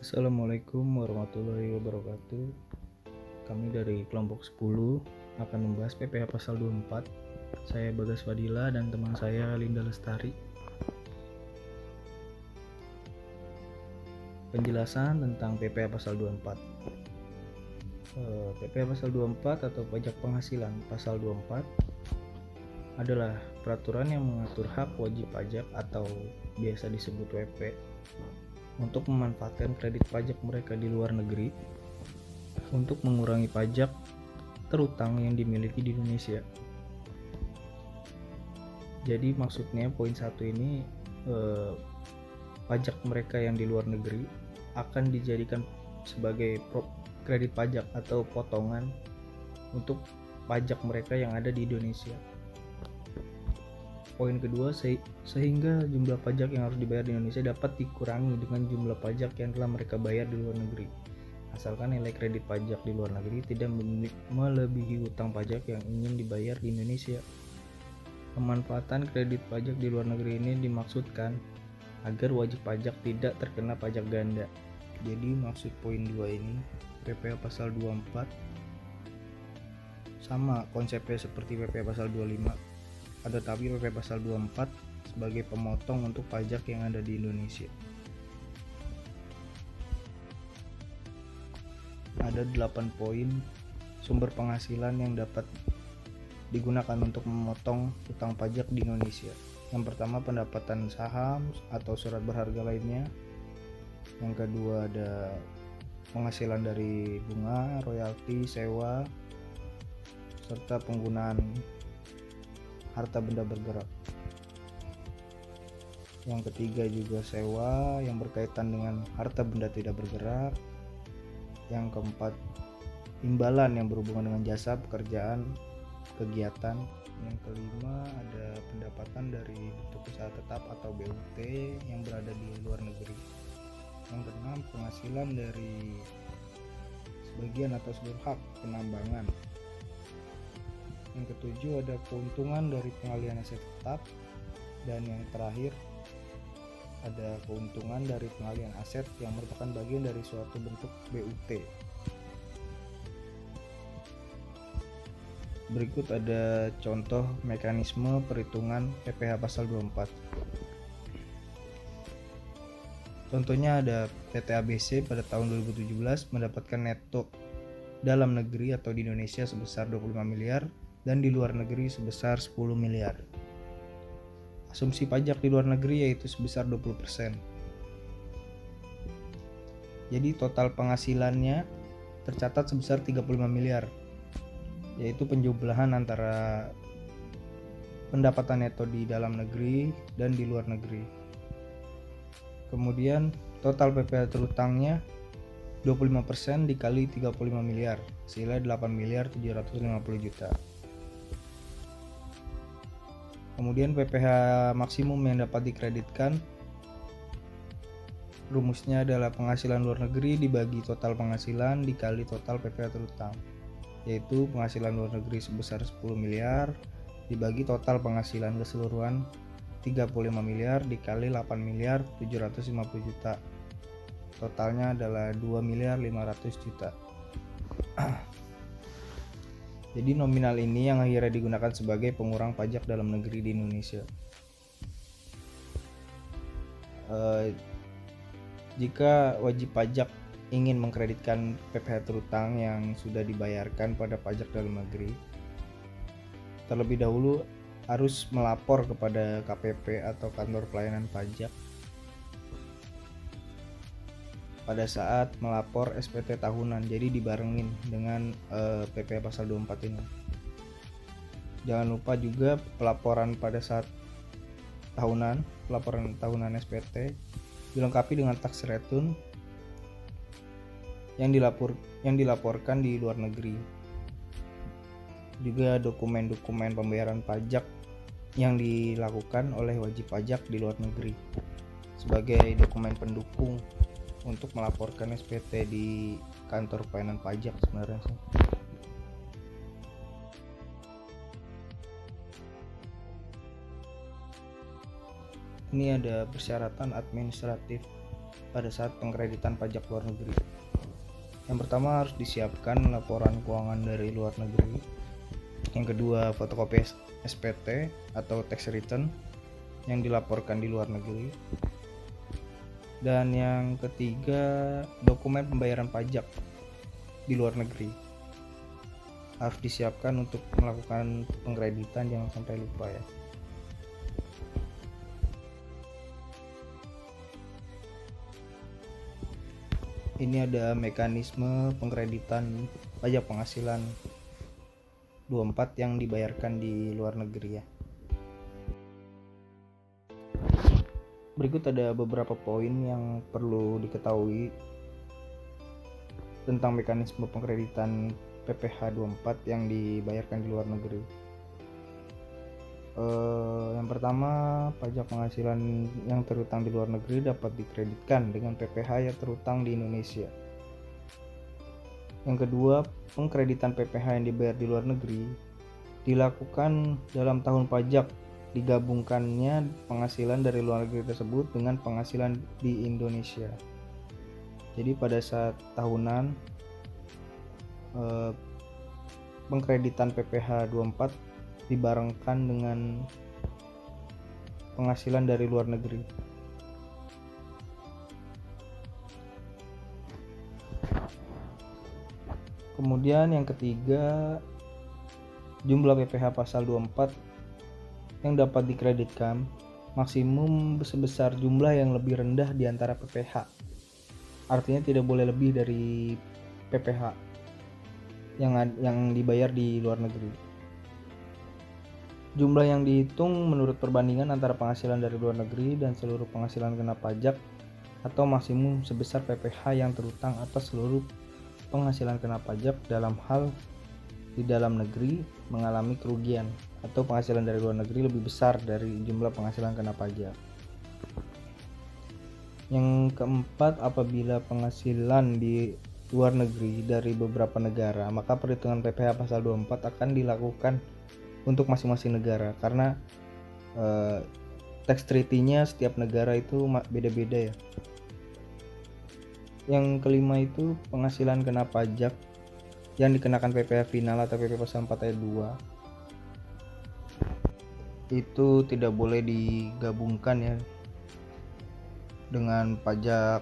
Assalamualaikum warahmatullahi wabarakatuh. Kami dari kelompok 10 akan membahas PPh pasal 24. Saya Bagas Fadila dan teman saya Linda Lestari. Penjelasan tentang PPh pasal 24. PPh pasal 24 atau pajak penghasilan pasal 24 adalah peraturan yang mengatur hak wajib pajak atau biasa disebut WP untuk memanfaatkan kredit pajak mereka di luar negeri untuk mengurangi pajak terutang yang dimiliki di Indonesia. Jadi maksudnya poin 1 ini pajak mereka yang di luar negeri akan dijadikan sebagai kredit pajak atau potongan untuk pajak mereka yang ada di Indonesia. Poin kedua, sehingga jumlah pajak yang harus dibayar di Indonesia dapat dikurangi dengan jumlah pajak yang telah mereka bayar di luar negeri, asalkan nilai kredit pajak di luar negeri tidak melebihi hutang pajak yang ingin dibayar di Indonesia. Pemanfaatan kredit pajak di luar negeri ini dimaksudkan agar wajib pajak tidak terkena pajak ganda. Jadi maksud poin 2 ini, PPh pasal 24 sama konsepnya seperti PPh pasal 25. Tetapi PPh pasal 24 sebagai pemotong untuk pajak yang ada di Indonesia. Ada 8 poin sumber penghasilan yang dapat digunakan untuk memotong hutang pajak di Indonesia. Yang pertama, pendapatan saham atau surat berharga lainnya. Yang kedua, ada penghasilan dari bunga, royalti, sewa, serta penggunaan harta benda bergerak. Yang ketiga juga sewa yang berkaitan dengan harta benda tidak bergerak. Yang keempat, imbalan yang berhubungan dengan jasa, pekerjaan, kegiatan. Yang kelima, ada pendapatan dari bentuk usaha tetap atau BUT yang berada di luar negeri. Yang keenam, penghasilan dari sebagian atau seluruh hak penambangan. Yang ketujuh, ada keuntungan dari pengalihan aset tetap. Dan yang terakhir, ada keuntungan dari pengalihan aset yang merupakan bagian dari suatu bentuk BUT. Berikut ada contoh mekanisme perhitungan PPh pasal 24. Contohnya ada PT ABC pada tahun 2017 mendapatkan neto dalam negeri atau di Indonesia sebesar 25 miliar dan di luar negeri sebesar 10 miliar. Asumsi pajak di luar negeri yaitu sebesar 20%. Jadi total penghasilannya tercatat sebesar 35 miliar, yaitu penjumlahan antara pendapatan neto di dalam negeri dan di luar negeri. Kemudian total PPh terutangnya 25% dikali 35 miliar, hasilnya 8 miliar 750 juta. Kemudian PPh maksimum yang dapat dikreditkan, rumusnya adalah penghasilan luar negeri dibagi total penghasilan dikali total PPh terutang, yaitu penghasilan luar negeri sebesar 10 miliar dibagi total penghasilan keseluruhan 35 miliar dikali 8 miliar 750 juta. Totalnya adalah 2 miliar 500 juta. Jadi nominal ini yang akhirnya digunakan sebagai pengurang pajak dalam negeri di Indonesia. Jika wajib pajak ingin mengkreditkan PPh terutang yang sudah dibayarkan pada pajak dalam negeri, terlebih dahulu harus melapor kepada KPP atau kantor pelayanan pajak pada saat melapor SPT tahunan, jadi dibarengin dengan PPh pasal 24 ini. Jangan lupa juga pelaporan pada saat pelaporan tahunan SPT dilengkapi dengan tax return yang dilaporkan di luar negeri. Juga dokumen-dokumen pembayaran pajak yang dilakukan oleh wajib pajak di luar negeri sebagai dokumen pendukung untuk melaporkan SPT di kantor pelayanan pajak sebenarnya sih. Ini ada persyaratan administratif pada saat pengkreditan pajak luar negeri. Yang pertama, harus disiapkan laporan keuangan dari luar negeri. Yang kedua, fotokopi SPT atau tax return yang dilaporkan di luar negeri. Dan yang ketiga, dokumen pembayaran pajak di luar negeri harus disiapkan untuk melakukan pengkreditan, jangan sampai lupa ya. Ini ada mekanisme pengkreditan pajak penghasilan 24 yang dibayarkan di luar negeri ya. Berikut ada beberapa poin yang perlu diketahui tentang mekanisme pengkreditan PPh 24 yang dibayarkan di luar negeri. Yang pertama, pajak penghasilan yang terutang di luar negeri dapat dikreditkan dengan PPh yang terutang di Indonesia. Yang kedua, pengkreditan PPh yang dibayar di luar negeri dilakukan dalam tahun pajak digabungkannya penghasilan dari luar negeri tersebut dengan penghasilan di Indonesia. Jadi pada saat tahunan pengkreditan PPh 24 dibarengkan dengan penghasilan dari luar negeri. Kemudian yang ketiga, jumlah PPh pasal 24 yang dapat dikreditkan maksimum sebesar jumlah yang lebih rendah di antara PPh. Artinya tidak boleh lebih dari PPh yang dibayar di luar negeri. Jumlah yang dihitung menurut perbandingan antara penghasilan dari luar negeri dan seluruh penghasilan kena pajak atau maksimum sebesar PPh yang terutang atas seluruh penghasilan kena pajak dalam hal di dalam negeri mengalami kerugian atau penghasilan dari luar negeri lebih besar dari jumlah penghasilan kena pajak. Yang keempat, apabila penghasilan di luar negeri dari beberapa negara, maka perhitungan PPh pasal 24 akan dilakukan untuk masing-masing negara karena tax treaty-nya setiap negara itu beda-beda ya. Yang kelima itu penghasilan kena pajak yang dikenakan PPh final atau PP pasal 4 ayat 2 itu tidak boleh digabungkan ya dengan pajak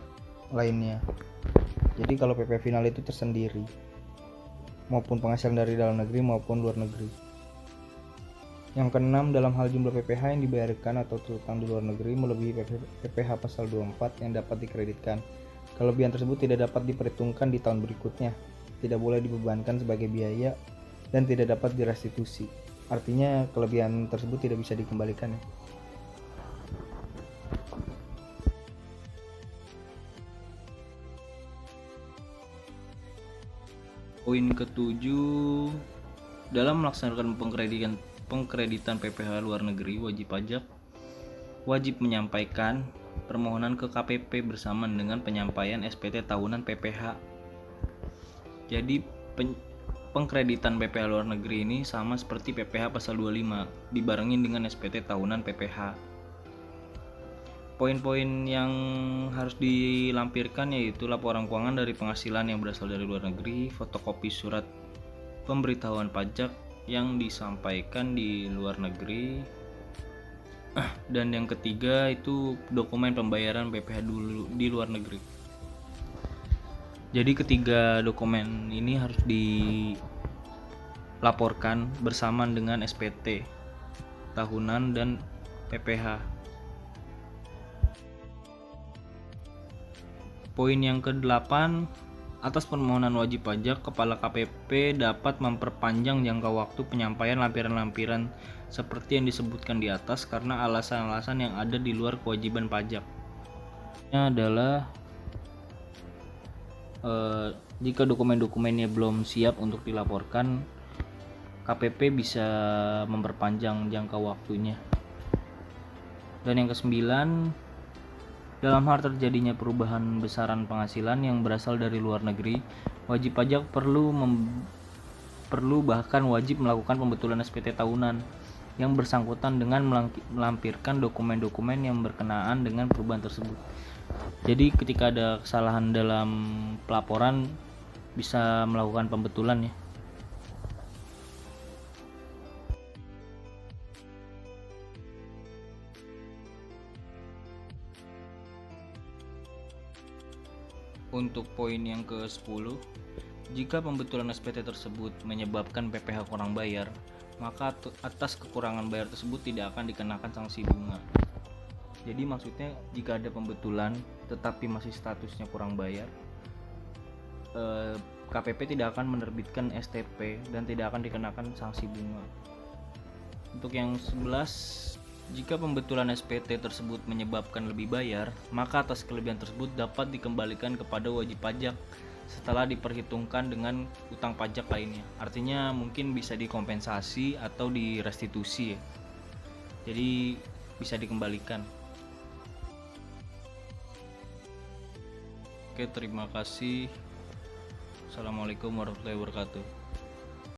lainnya. Jadi kalau PP final itu tersendiri, maupun penghasilan dari dalam negeri maupun luar negeri. Yang keenam, dalam hal jumlah PPh yang dibayarkan atau terutang di luar negeri melebihi PPh pasal 24 yang dapat dikreditkan. Kelebihan tersebut tidak dapat diperhitungkan di tahun berikutnya, tidak boleh dibebankan sebagai biaya, dan tidak dapat direstitusi. Artinya kelebihan tersebut tidak bisa dikembalikan ya. Poin ketujuh, dalam melaksanakan pengkreditan PPh luar negeri, wajib pajak wajib menyampaikan permohonan ke KPP bersamaan dengan penyampaian SPT tahunan PPh. Jadi pengkreditan PPh luar negeri ini sama seperti PPh pasal 25 dibarengin dengan SPT tahunan PPh. Poin-poin yang harus dilampirkan yaitu laporan keuangan dari penghasilan yang berasal dari luar negeri, fotokopi surat pemberitahuan pajak yang disampaikan di luar negeri, dan yang ketiga itu dokumen pembayaran PPh dulu di luar negeri. Jadi ketiga dokumen ini harus dilaporkan bersamaan dengan SPT tahunan dan PPh. Poin yang ke-8, atas permohonan wajib pajak, Kepala KPP dapat memperpanjang jangka waktu penyampaian lampiran-lampiran seperti yang disebutkan di atas karena alasan-alasan yang ada di luar kewajiban pajak. Ini adalah jika dokumen-dokumennya belum siap untuk dilaporkan, KPP bisa memperpanjang jangka waktunya. Dan yang ke-9, dalam hal terjadinya perubahan besaran penghasilan yang berasal dari luar negeri, wajib pajak perlu bahkan wajib melakukan pembetulan SPT tahunan yang bersangkutan dengan melampirkan dokumen-dokumen yang berkenaan dengan perubahan tersebut. Jadi ketika ada kesalahan dalam pelaporan bisa melakukan pembetulan ya. Untuk poin yang ke-10, jika pembetulan SPT tersebut menyebabkan PPh kurang bayar, maka atas kekurangan bayar tersebut tidak akan dikenakan sanksi bunga. Jadi maksudnya jika ada pembetulan tetapi masih statusnya kurang bayar, KPP tidak akan menerbitkan STP dan tidak akan dikenakan sanksi bunga. Untuk yang 11, jika pembetulan SPT tersebut menyebabkan lebih bayar, maka atas kelebihan tersebut dapat dikembalikan kepada wajib pajak setelah diperhitungkan dengan utang pajak lainnya. Artinya mungkin bisa dikompensasi atau direstitusi ya. Jadi bisa dikembalikan. Oke, terima kasih. Assalamualaikum warahmatullahi wabarakatuh.